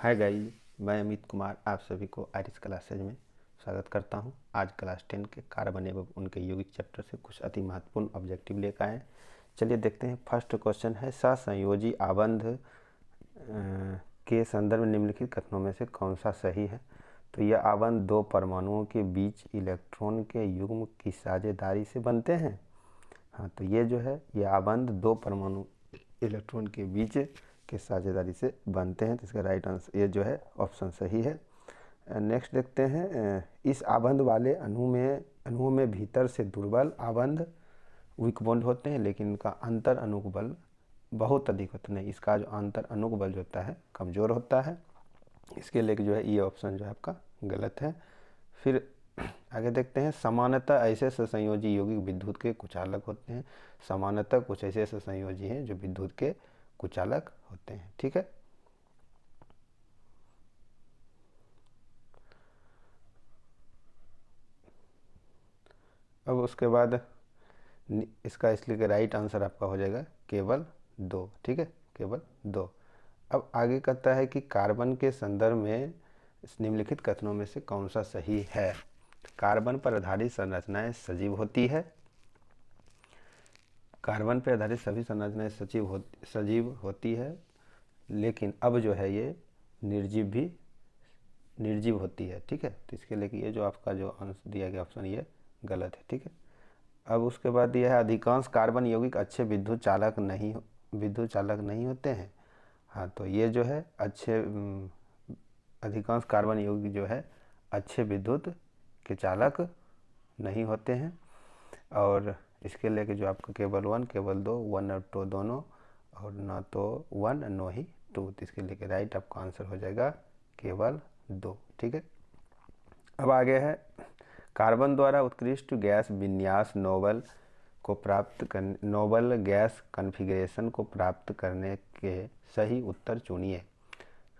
Hi guys, मैं अमित कुमार आप सभी को आयरिश क्लासेज में स्वागत करता हूं। आज क्लास 10 के कार्बन एवं उनके यौगिक चैप्टर से कुछ अति महत्वपूर्ण ऑब्जेक्टिव लेकर आए। चलिए देखते हैं। फर्स्ट क्वेश्चन है, सहसंयोजी आबंध के संदर्भ में निम्नलिखित कथनों में से कौन सा सही है। तो यह आबंध दो परमाणुओं के बीच इलेक्ट्रॉन के युग्म की साझेदारी से बनते हैं। हाँ, तो ये जो है ये आबंध दो परमाणु इलेक्ट्रॉन के बीच के साझेदारी से बनते हैं। तो इसका राइट आंसर ये जो है ऑप्शन सही है। नेक्स्ट देखते हैं, इस आबंध वाले अणुओं में भीतर से दुर्बल आबंध वीक बॉन्ड होते हैं, लेकिन इनका अंतर अणुक बल बहुत अधिक होता है। इसका जो अंतर अणुक बल जो होता है कमज़ोर होता है। इसके लिए जो है ये ऑप्शन जो है आपका गलत है। फिर आगे देखते हैं, समानतः ऐसे सहसंयोजी यौगिक विद्युत के कुचालक होते हैं। समानतः कुछ ऐसे सहसंयोजी हैं जो विद्युत के कुचालक होते हैं। ठीक है। अब उसके बाद इसका इसलिए राइट आंसर आपका हो जाएगा केवल 2। ठीक है, केवल 2। अब आगे कहता है कि कार्बन के संदर्भ में निम्नलिखित कथनों में से कौन सा सही है। कार्बन पर आधारित संरचनाएं सजीव होती है। कार्बन पर आधारित सभी संरचनाएं सजीव होती है, लेकिन अब जो है ये निर्जीव होती है। ठीक है, तो इसके लिए ये जो आपका जो आंसर दिया गया ऑप्शन ये गलत है। ठीक है। अब उसके बाद यह है, अधिकांश कार्बन यौगिक अच्छे विद्युत चालक नहीं होते हैं। हाँ, तो ये जो है अधिकांश कार्बन यौगिक जो है अच्छे विद्युत के चालक नहीं होते हैं। और इसके लेके जो आपका केवल 1, केवल 2, 1 और 2 दोनों, और ना तो 1 नो ही 2। तो इसके लेके राइट आपका आंसर हो जाएगा केवल 2। ठीक है। अब आगे है, कार्बन द्वारा उत्कृष्ट गैस विन्यास नोबल गैस कॉन्फ़िगरेशन को प्राप्त करने के सही उत्तर चुनिए।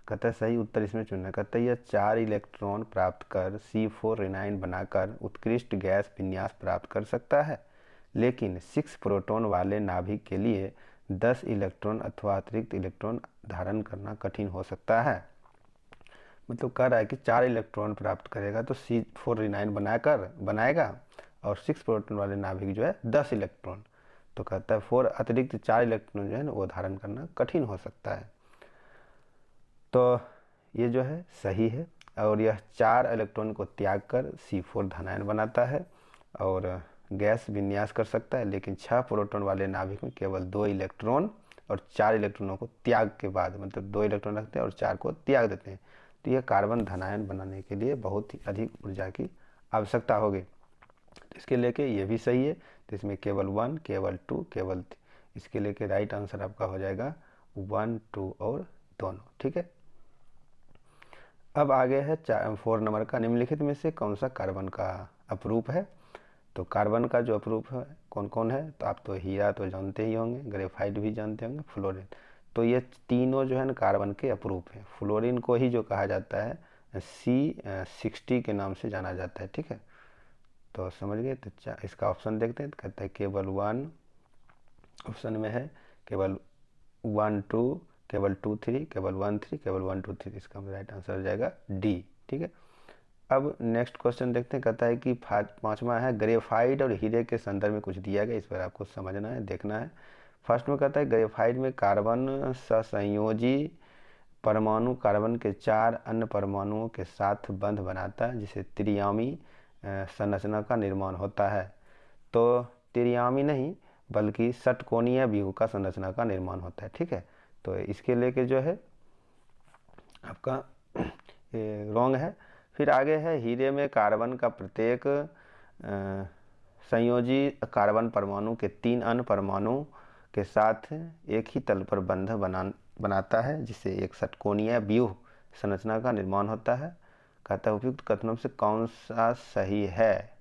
कहता है सही उत्तर इसमें चुनना। कहता है यह 4 इलेक्ट्रॉन प्राप्त कर C4 रेनाइन बनाकर उत्कृष्ट गैस विन्यास प्राप्त कर सकता है, लेकिन 6 प्रोटॉन वाले नाभिक के लिए 10 इलेक्ट्रॉन अथवा अतिरिक्त इलेक्ट्रॉन धारण करना कठिन हो सकता है। मतलब कह रहा है कि 4 इलेक्ट्रॉन प्राप्त करेगा तो C4 रेनाइन बनाएगा, और 6 प्रोटॉन वाले नाभिक जो है 10 इलेक्ट्रॉन। तो कहता है 4 अतिरिक्त 4 इलेक्ट्रॉन जो है ना वो धारण करना कठिन हो सकता है। तो ये जो है सही है, और यह 4 इलेक्ट्रॉन को त्याग कर C4 धनायन बनाता है और गैस विन्यास कर सकता है, लेकिन 6 प्रोटॉन वाले नाभिक में केवल 2 इलेक्ट्रॉन और 4 इलेक्ट्रॉनों को त्याग के बाद, मतलब 2 इलेक्ट्रॉन रखते हैं और 4 को त्याग देते हैं। तो यह कार्बन धनायन बनाने के लिए बहुत ही अधिक ऊर्जा की आवश्यकता होगी। तो इसके लेके ये भी सही है। तो इसमें केवल 1, केवल 2, केवल 3। इसके लेके राइट आंसर आपका हो जाएगा 1, 2 और दोनों। ठीक है। अब आगे है 4 नंबर का, निम्नलिखित में से कौन सा कार्बन का अपरूप है। तो कार्बन का जो अपरूप है कौन कौन है, तो आप तो हीरा तो जानते ही होंगे, ग्रेफाइट भी जानते होंगे, फ्लोरीन। तो ये तीनों जो है ना कार्बन के अपरूप हैं। फ्लोरीन को ही जो कहा जाता है C60 के नाम से जाना जाता है। ठीक है, तो समझ गए। तो इसका ऑप्शन देखते हैं। तो कहता है केवल 1 ऑप्शन में है, केवल 1 2, केवल 2 3, केवल 1 3, केवल 1 2 3। इसका राइट आंसर हो जाएगा डी। ठीक है। अब नेक्स्ट क्वेश्चन देखते हैं। कहता है कि 5वां है, ग्रेफाइट और हीरे के संदर्भ में कुछ दिया गया, इस पर आपको समझना है, देखना है। फर्स्ट में कहता है ग्रेफाइट में कार्बन सहसंयोजी परमाणु कार्बन के 4 अन्य परमाणुओं के साथ बंध बनाता है, जिसे त्रियामी संरचना का निर्माण होता है। तो त्रियामी नहीं बल्कि षटकोणीय व्यूह का संरचना का निर्माण होता है। ठीक है, तो इसके लेके जो है आपका रॉन्ग है। फिर आगे है, हीरे में कार्बन का प्रत्येक संयोजी कार्बन परमाणु के 3 अन्य परमाणु के साथ एक ही तल पर बंध बनाता है, जिससे एक षटकोणीय व्यूह संरचना का निर्माण होता है। कहता है उपयुक्त कथनों से कौन सा सही है।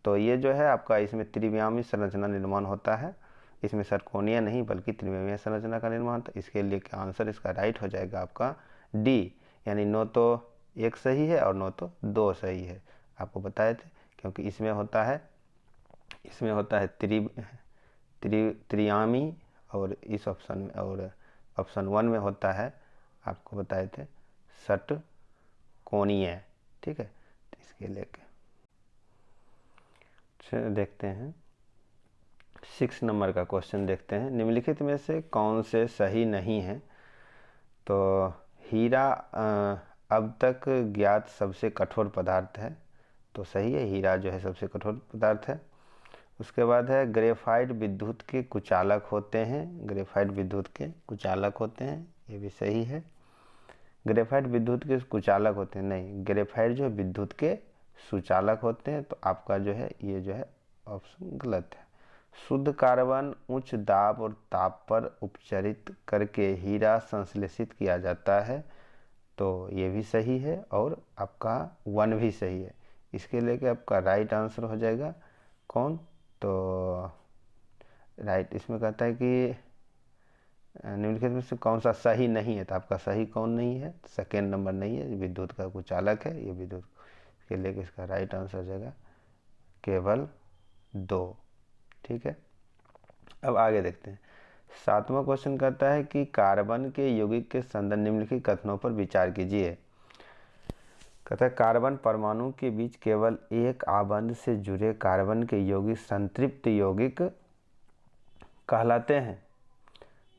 तो ये जो है आपका इसमें त्रिव्यामी संरचना निर्माण होता है, इसमें षटकोणीय नहीं बल्कि त्रिव्यामी संरचना का निर्माण होता है। इसके लिए आंसर इसका राइट हो जाएगा आपका डी, यानी नो तो 1 सही है और नो तो 2 सही है। आपको बताए थे, क्योंकि इसमें होता है त्रियामी, और इस ऑप्शन में, और ऑप्शन 1 में होता है आपको बताए थे षटकोणीय। ठीक है, तो इसके लेके देखते हैं 6 नंबर का क्वेश्चन देखते हैं। निम्नलिखित में से कौन से सही नहीं है? तो हीरा अब तक ज्ञात सबसे कठोर पदार्थ है, तो सही है, हीरा जो है सबसे कठोर पदार्थ है। उसके बाद है ग्रेफाइट विद्युत के कुचालक होते हैं, ग्रेफाइट विद्युत के कुचालक होते हैं, ये भी सही है। ग्रेफाइट विद्युत के कुचालक होते हैं, नहीं, ग्रेफाइट जो है विद्युत के सुचालक होते हैं, तो आपका जो है ये जो है ऑप्शन गलत है। शुद्ध कार्बन उच्च दाब और ताप पर उपचारित करके हीरा संश्लेषित किया जाता है, तो ये भी सही है, और आपका 1 भी सही है। इसके लेके आपका राइट आंसर हो जाएगा कौन? तो राइट इसमें कहता है कि निम्नलिखित में से कौन सा सही नहीं है, तो आपका सही कौन नहीं है? सेकेंड नंबर नहीं है, विद्युत का कुचालक है, ये विद्युत के लेके इसका राइट आंसर हो जाएगा केवल 2। ठीक है, अब आगे देखते हैं। 7वां क्वेश्चन कहता है कि कार्बन के यौगिक के संदर्भ निम्नलिखित कथनों पर विचार कीजिए। कहता है कार्बन परमाणु के बीच केवल एक आबंध से जुड़े कार्बन के यौगिक संतृप्त यौगिक कहलाते हैं।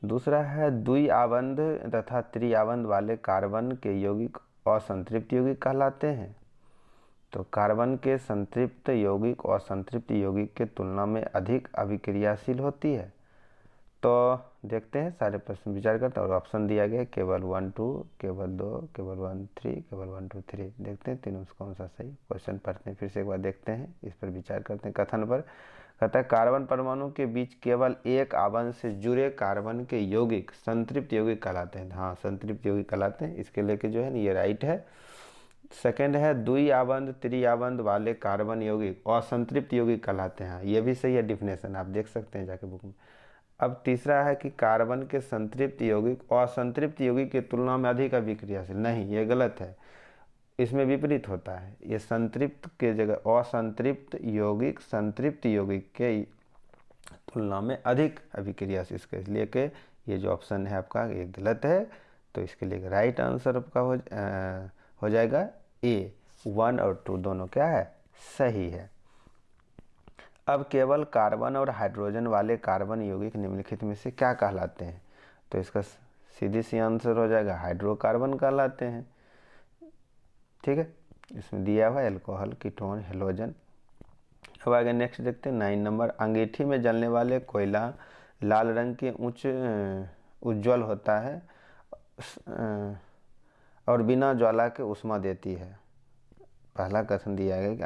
दूसरा है द्वि आबंध तथा त्रिआबंध वाले कार्बन के यौगिक असंतृप्त यौगिक कहलाते हैं। तो कार्बन के संतृप्त यौगिक और असंतृप्त यौगिक के तुलना में अधिक अभिक्रियाशील होती है। तो देखते हैं, सारे प्रश्न विचार करते हैं, और ऑप्शन दिया गया है केवल 1 2, केवल 2, केवल 1 3, केवल 1 2 3। देखते हैं तीनों से कौन सा सही। क्वेश्चन पढ़ते हैं फिर से एक बार, देखते हैं, इस पर विचार करते हैं कथन पर। कहता है कार्बन परमाणु के बीच केवल एक आबंध से जुड़े कार्बन के यौगिक संतृप्त यौगिक कहलाते हैं। हाँ, संतृप्त यौगिक कहलाते हैं, इसके लेके जो है ना ये राइट है। सेकेंड है द्वि आबंध त्रिआबंध वाले कार्बन यौगिक असंतृप्त यौगिक कहलाते हैं, ये भी सही है, डिफिनेशन आप देख सकते हैं जाके बुक में। अब तीसरा है कि कार्बन के संतृप्त यौगिक असंतृप्त यौगिक की तुलना में अधिक अभिक्रियाशील, नहीं, ये गलत है, इसमें विपरीत होता है। ये संतृप्त के जगह असंतृप्त यौगिक संतृप्त यौगिक के तुलना में अधिक अभिक्रियाशील, इसके लिए के ये जो ऑप्शन है आपका ये गलत है। तो इसके लिए राइट आंसर आपका हो जाएगा ए। 1 और 2 दोनों क्या है? सही है। अब केवल कार्बन और हाइड्रोजन वाले कार्बन यौगिक निम्नलिखित में से क्या कहलाते हैं? तो इसका सीधी सी आंसर हो जाएगा हाइड्रोकार्बन कहलाते हैं। ठीक है, इसमें दिया हुआ एल्कोहल, कीटोन, हेलोजन। अब आगे नेक्स्ट देखते हैं 9 नंबर। अंगीठी में जलने वाले कोयला लाल रंग के उज्ज्वल होता है और बिना ज्वाला के ऊष्मा देती है। पहला कथन दिया गया कि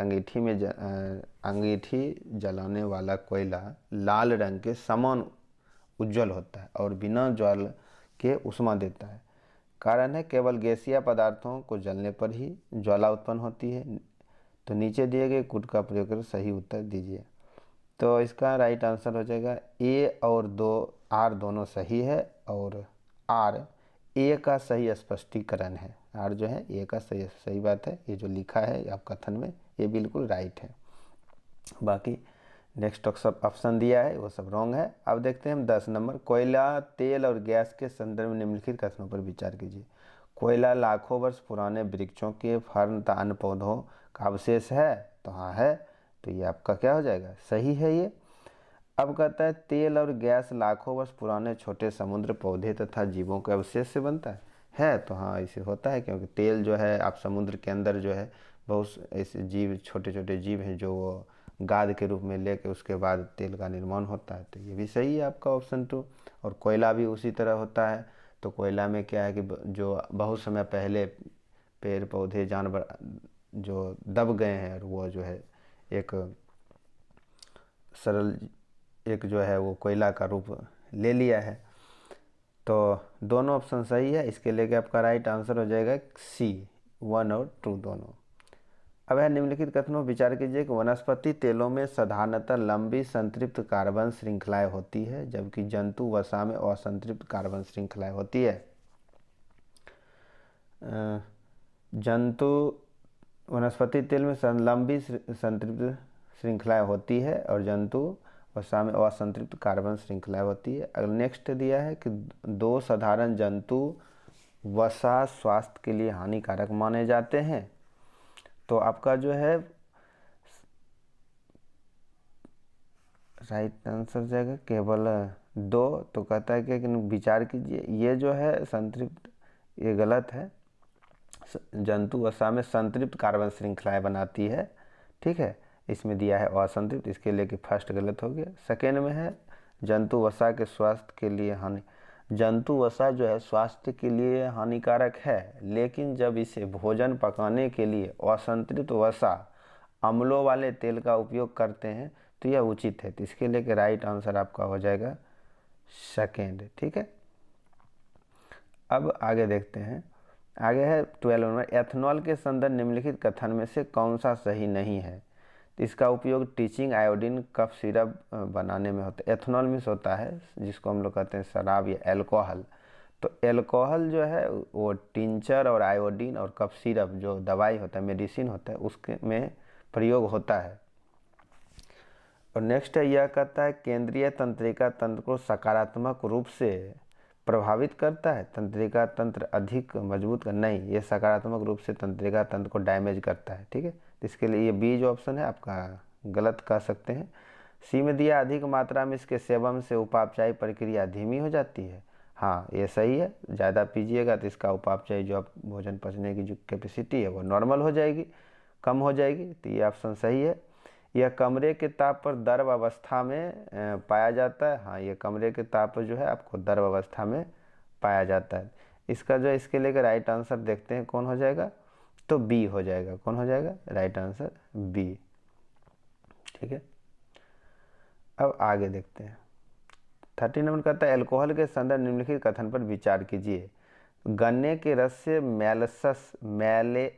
अंगीठी जलाने वाला कोयला लाल रंग के समान उज्ज्वल होता है और बिना ज्वाला के ऊष्मा देता है। कारण है केवल गैसीय पदार्थों को जलने पर ही ज्वाला उत्पन्न होती है। तो नीचे दिए गए कूट का प्रयोग कर सही उत्तर दीजिए। तो इसका राइट आंसर हो जाएगा ए और 2 आर दोनों सही है, और आर ए का सही स्पष्टीकरण है। आर जो है ए का सही बात है, ये जो लिखा है आप कथन में ये बिल्कुल राइट है। बाकी नेक्स्ट ऑप्शन दिया है वो सब रॉन्ग है। अब देखते हैं हम 10 नंबर। कोयला, तेल और गैस के संदर्भ में निम्नलिखित कथनों पर विचार कीजिए। कोयला लाखों वर्ष पुराने वृक्षों के फर्नतान पौधों का अवशेष है, तो हाँ है, तो ये आपका क्या हो जाएगा? सही है ये। अब कहता है तेल और गैस लाखों वर्ष पुराने छोटे समुद्र पौधे तथा जीवों के अवशेष से बनता है, तो हाँ इसे होता है, क्योंकि तेल जो है आप समुद्र के अंदर जो है बहुत ऐसे जीव, छोटे छोटे जीव हैं जो वो गाद के रूप में लेके उसके बाद तेल का निर्माण होता है, तो ये भी सही है आपका ऑप्शन 2। और कोयला भी उसी तरह होता है। तो कोयला में क्या है कि जो बहुत समय पहले पेड़ पौधे जानवर जो दब गए हैं और वो जो है एक सरल एक जो है वो कोयला का रूप ले लिया है। तो दोनों ऑप्शन सही है, इसके लेके आपका राइट आंसर हो जाएगा सी, 1 और 2 दोनों। अब है निम्नलिखित कथनों विचार कीजिए कि वनस्पति तेलों में साधारणतः लंबी संतृप्त कार्बन श्रृंखलाएं होती है, जबकि जंतु वसा में असंतृप्त कार्बन श्रृंखलाएं होती है। जंतु वनस्पति तेल में लंबी संतृप्त श्रृंखलाएं होती है और जंतु वसा में असंतृप्त कार्बन श्रृंखलाएं होती है। अगर नेक्स्ट दिया है कि 2 साधारण जंतु वसा स्वास्थ्य के लिए हानिकारक माने जाते हैं। तो आपका जो है राइट आंसर जाएगा केवल 2। तो कहता है कि विचार कीजिए, ये जो है संतृप्त, ये गलत है। जंतु वसा में संतृप्त कार्बन श्रृंखलाएं बनाती है, ठीक है। इसमें दिया है असंतृप्त, इसके लिए कि फर्स्ट गलत हो गया। सेकेंड में है जंतु वसा के स्वास्थ्य के लिए हानि, जंतु वसा जो है स्वास्थ्य के लिए हानिकारक है, लेकिन जब इसे भोजन पकाने के लिए असंतृप्त वसा अम्लों वाले तेल का उपयोग करते हैं तो यह उचित है। तो इसके लिए कि राइट आंसर आपका हो जाएगा सेकेंड, ठीक है। अब आगे देखते हैं, आगे है 12 नंबर, एथनॉल के संदर्भ निम्नलिखित कथन में से कौन सा सही नहीं है। तो इसका उपयोग टीचिंग आयोडीन कफ सिरप बनाने में होता है। एथनॉल मीन्स होता है जिसको हम लोग कहते हैं शराब या एल्कोहल। तो एल्कोहल जो है वो टिंचर और आयोडीन और कफ सिरप जो दवाई होता है, मेडिसिन होता है, उसके में प्रयोग होता है। और नेक्स्ट है, यह कहता है केंद्रीय तंत्रिका तंत्र को सकारात्मक रूप से प्रभावित करता है। तंत्रिका तंत्र अधिक मजबूत कर, नहीं, ये सकारात्मक रूप से तंत्रिका तंत्र को डैमेज करता है, ठीक है। तो इसके लिए ये बी जो ऑप्शन है आपका गलत कह सकते हैं। सी में दिया अधिक मात्रा में इसके सेवन से उपापचयी प्रक्रिया धीमी हो जाती है। हाँ, ये सही है, ज़्यादा पीजिएगा तो इसका उपापचयी जो आप भोजन पचने की जो कैपेसिटी है वो नॉर्मल हो जाएगी, कम हो जाएगी। तो ये ऑप्शन सही है। यह कमरे के ताप पर द्रव अवस्था में पाया जाता है। हाँ, ये कमरे के ताप पर जो है आपको द्रव अवस्था में पाया जाता है। इसका जो इसके लिए राइट आंसर देखते हैं कौन हो जाएगा, तो बी हो जाएगा। कौन हो जाएगा राइट आंसर, बी, ठीक है। अब आगे देखते हैं 13 नंबर कहता है अल्कोहल के संदर्भ निम्नलिखित कथन पर विचार कीजिए। गन्ने के रस से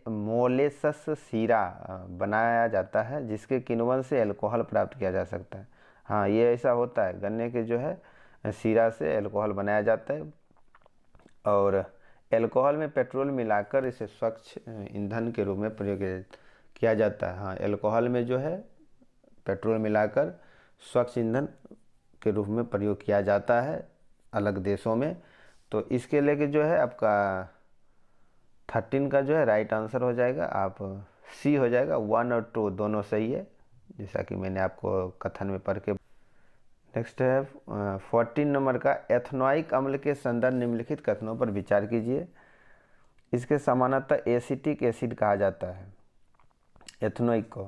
मोलेसस शीरा बनाया जाता है, जिसके किण्वन से अल्कोहल प्राप्त किया जा सकता है। हाँ, ये ऐसा होता है, गन्ने के जो है शीरा से अल्कोहल बनाया जाता है। और अल्कोहल में पेट्रोल मिलाकर इसे स्वच्छ ईंधन के रूप में प्रयोग किया जाता है। हाँ, अल्कोहल में जो है पेट्रोल मिलाकर स्वच्छ ईंधन के रूप में प्रयोग किया जाता है अलग देशों में। तो इसके लेके जो है आपका 13 का जो है राइट आंसर हो जाएगा, आप सी हो जाएगा। 1 और 2 दोनों सही है, जैसा कि मैंने आपको कथन में पढ़ के। नेक्स्ट है 14 नंबर का, एथनोइक अम्ल के संदर्भ निम्नलिखित कथनों पर विचार कीजिए। इसके समानांतर एसिटिक एसिड कहा जाता है एथनोइक को,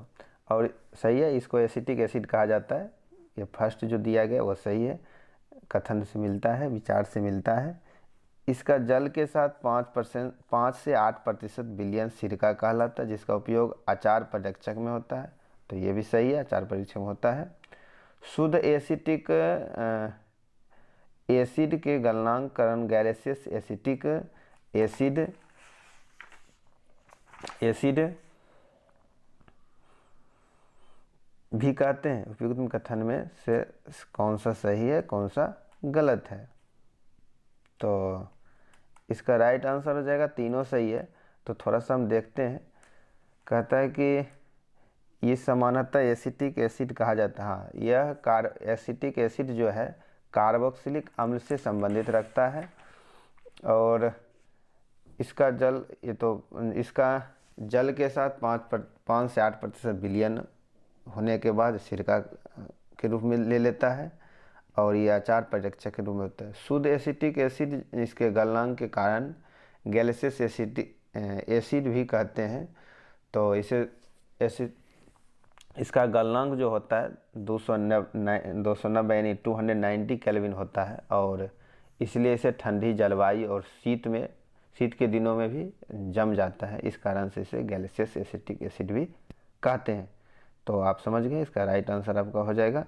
और सही है, इसको एसिटिक एसिड कहा जाता है। ये फर्स्ट जो दिया गया वो सही है, कथन से मिलता है, विचार से मिलता है। इसका जल के साथ 5 से 8% विलयन सिरका कहलाता है, जिसका उपयोग अचार परीक्षक में होता है। तो ये भी सही है, अचार परीक्षक में होता है। शुद्ध एसिटिक एसिड के गलनांक करण गैलियस एसिटिक एसिड भी कहते हैं। उपयुक्त कथन में से कौन सा सही है, कौन सा गलत है। तो इसका राइट आंसर हो जाएगा, तीनों सही है। तो थोड़ा सा हम देखते हैं, कहता है कि ये सामान्यतः एसिटिक एसिड कहा जाता है। हाँ, यह एसिटिक एसिड जो है कार्बोक्सिलिक अम्ल से संबंधित रखता है, और इसका जल, ये तो इसका जल के साथ 5 से 8% विलयन होने के बाद सिरका के रूप में ले लेता है, और ये अचार परीक्षक के रूप में होता है। शुद्ध एसिटिक एसिड इसके गलनांक के कारण गैलियस एसिड भी कहते हैं। तो इसे एसिड, इसका गलनांक जो होता है 290 यानी 290 केल्विन होता है, और इसलिए इसे ठंडी जलवायु और शीत के दिनों में भी जम जाता है। इस कारण से इसे गैलियस एसिटिक एसिड भी कहते हैं। तो आप समझ गए, इसका राइट आंसर आपका हो जाएगा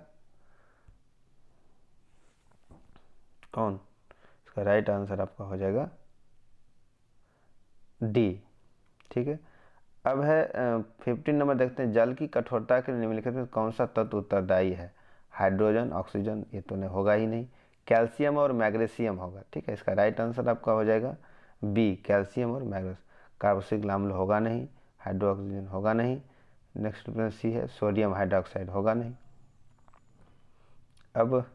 कौन, इसका राइट आंसर आपका हो जाएगा डी, ठीक है। अब है 15 नंबर, देखते हैं जल की कठोरता के निम्नलिखित में कौन सा तत्व उत्तरदायी है। हाइड्रोजन, ऑक्सीजन, ये तो नहीं होगा ही नहीं। कैल्शियम और मैग्नीशियम होगा, ठीक है। इसका राइट आंसर आपका हो जाएगा बी, कैल्शियम और मैग्नीशियम। कार्बोक्सिलिक अम्ल होगा नहीं, हाइड्रो ऑक्सीजन होगा नहीं। नेक्स्ट सी है सोडियम हाइड्रोक्साइड, होगा नहीं। अब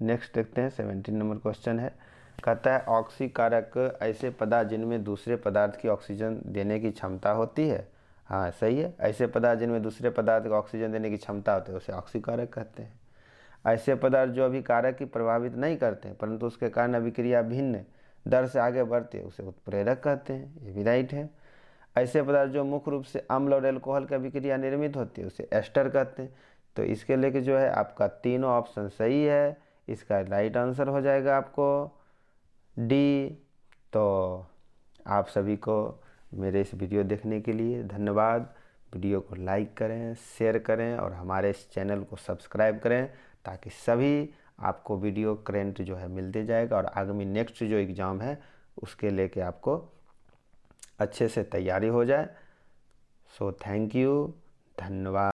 नेक्स्ट देखते हैं 17 नंबर क्वेश्चन है, कहता है ऑक्सीकारक ऐसे पदार्थ जिनमें दूसरे पदार्थ की ऑक्सीजन देने की क्षमता होती है। हाँ सही है, ऐसे पदार्थ जिनमें दूसरे पदार्थ को ऑक्सीजन देने की क्षमता होती है उसे ऑक्सीकारक कहते हैं। ऐसे पदार्थ जो अभिकारक की प्रभावित नहीं करते हैं परंतु उसके कारण अभिक्रिया भिन्न दर से आगे बढ़ती है उसे उत्प्रेरक कहते हैं। ये भी राइट है। ऐसे पदार्थ जो मुख्य रूप से अम्ल और एल्कोहल की अभिक्रिया निर्मित होती है उसे एस्टर कहते हैं। तो इसके लेके जो है आपका तीनों ऑप्शन सही है। इसका राइट आंसर हो जाएगा आपको डी। तो आप सभी को मेरे इस वीडियो देखने के लिए धन्यवाद। वीडियो को लाइक करें, शेयर करें और हमारे इस चैनल को सब्सक्राइब करें ताकि सभी आपको वीडियो करंट जो है मिलते जाएगा और आगामी नेक्स्ट जो एग्ज़ाम है उसके लेके आपको अच्छे से तैयारी हो जाए। सो थैंक यू, धन्यवाद।